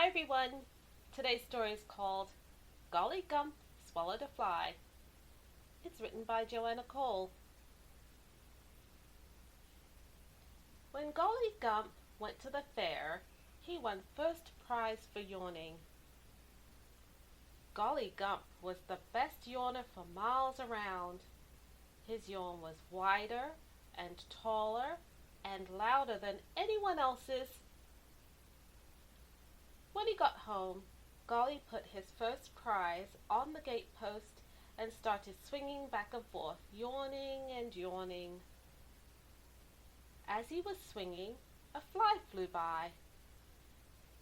Hi everyone! Today's story is called Golly Gump Swallowed a Fly. It's written by Joanna Cole. When Golly Gump went to the fair, he won first prize for yawning. Golly Gump was the best yawner for miles around. His yawn was wider and taller and louder than anyone else's. When he got home, Golly put his first prize on the gatepost and started swinging back and forth, yawning and yawning. As he was swinging, a fly flew by.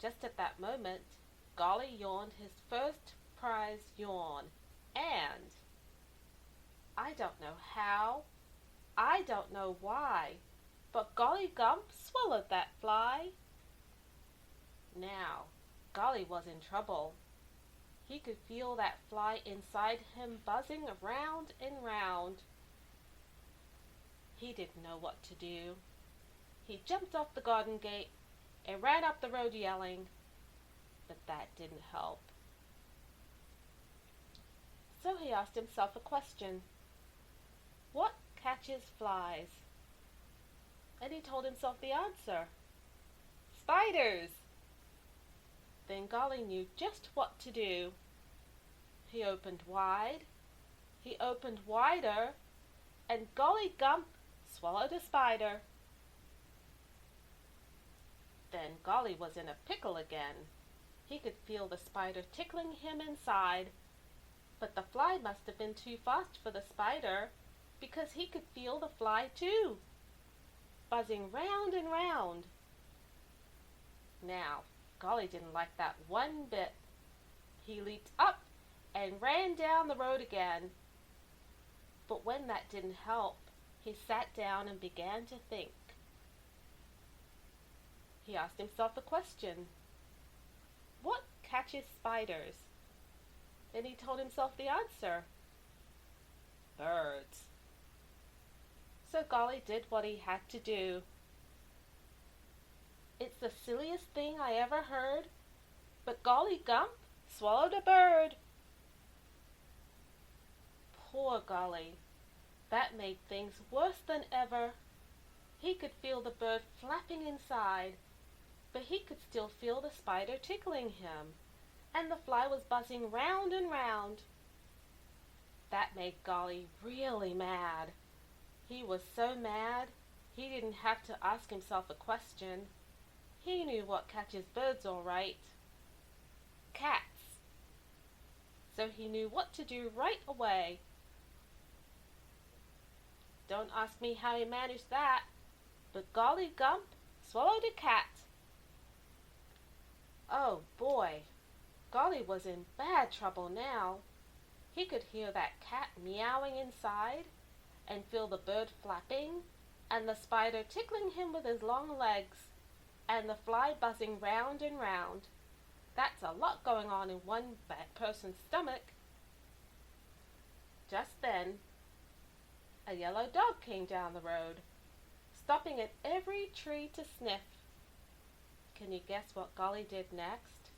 Just at that moment, Golly yawned his first prize yawn, and I don't know how, I don't know why, but Golly Gump swallowed that fly. Now, Golly was in trouble. He could feel that fly inside him buzzing round and round. He didn't know what to do. He jumped off the garden gate and ran up the road yelling, but that didn't help. So he asked himself a question. What catches flies? And he told himself the answer. Spiders! Then Golly knew just what to do. He opened wide, he opened wider, and Golly Gump swallowed a spider. Then Golly was in a pickle again. He could feel the spider tickling him inside, but the fly must have been too fast for the spider, because he could feel the fly too, buzzing round and round. Now, Golly didn't like that one bit. He leaped up and ran down the road again. But when that didn't help, he sat down and began to think. He asked himself a question. What catches spiders? Then he told himself the answer. Birds. So Golly did what he had to do. It's the silliest thing I ever heard, but Golly Gump swallowed a bird. Poor Golly. That made things worse than ever. He could feel the bird flapping inside, but he could still feel the spider tickling him, and the fly was buzzing round and round. That made Golly really mad. He was so mad, he didn't have to ask himself a question. He knew what catches birds all right. Cats. So he knew what to do right away. Don't ask me how he managed that, but Golly Gump swallowed a cat. Oh boy, Golly was in bad trouble now. He could hear that cat meowing inside, and feel the bird flapping, and the spider tickling him with his long legs, and the fly buzzing round and round. That's a lot going on in one person's stomach. Just then, a yellow dog came down the road, stopping at every tree to sniff. Can you guess what Golly did next?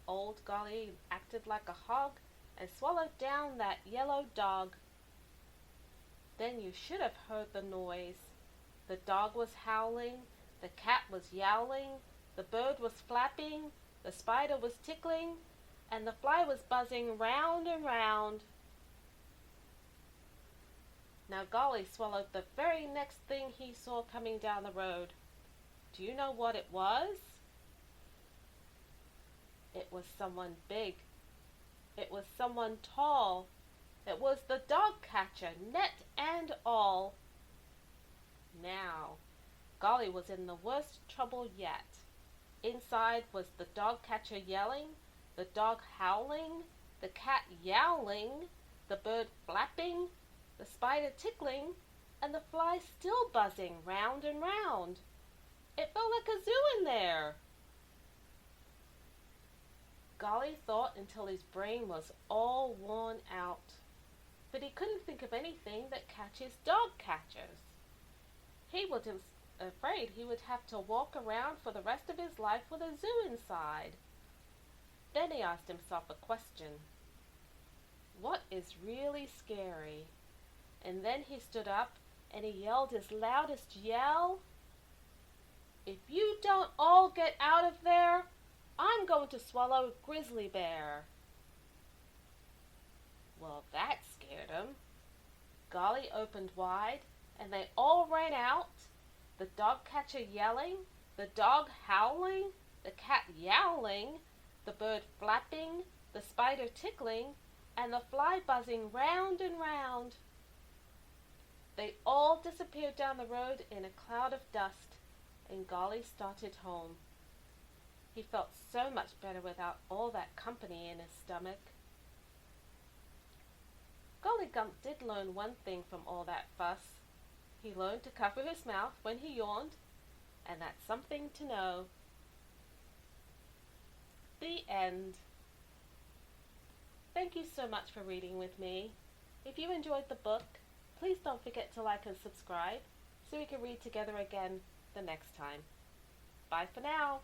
Old Golly acted like a hog and swallowed down that yellow dog. Then you should have heard the noise. The dog was howling, the cat was yowling, the bird was flapping, the spider was tickling, and the fly was buzzing round and round. Now Golly swallowed the very next thing he saw coming down the road. Do you know what it was? It was someone big. It was someone tall. It was the dog catcher, net and all. Now, Golly was in the worst trouble yet. Inside was the dog catcher yelling, the dog howling, the cat yowling, the bird flapping, the spider tickling, and the fly still buzzing round and round. It felt like a zoo in there. Golly thought until his brain was all worn out, but he couldn't think of anything that catches dog catchers. He afraid he would have to walk around for the rest of his life with a zoo inside. Then he asked himself a question. What is really scary? And then he stood up and he yelled his loudest yell. If you don't all get out of there, I'm going to swallow a grizzly bear. Well, that scared him. Golly opened wide, and they all ran out, the dog catcher yelling, the dog howling, the cat yowling, the bird flapping, the spider tickling, and the fly buzzing round and round. They all disappeared down the road in a cloud of dust, and Golly started home. He felt so much better without all that company in his stomach. Golly Gump did learn one thing from all that fuss. He learned to cover his mouth when he yawned, and that's something to know. The end. Thank you so much for reading with me. If you enjoyed the book, please don't forget to like and subscribe so we can read together again the next time. Bye for now.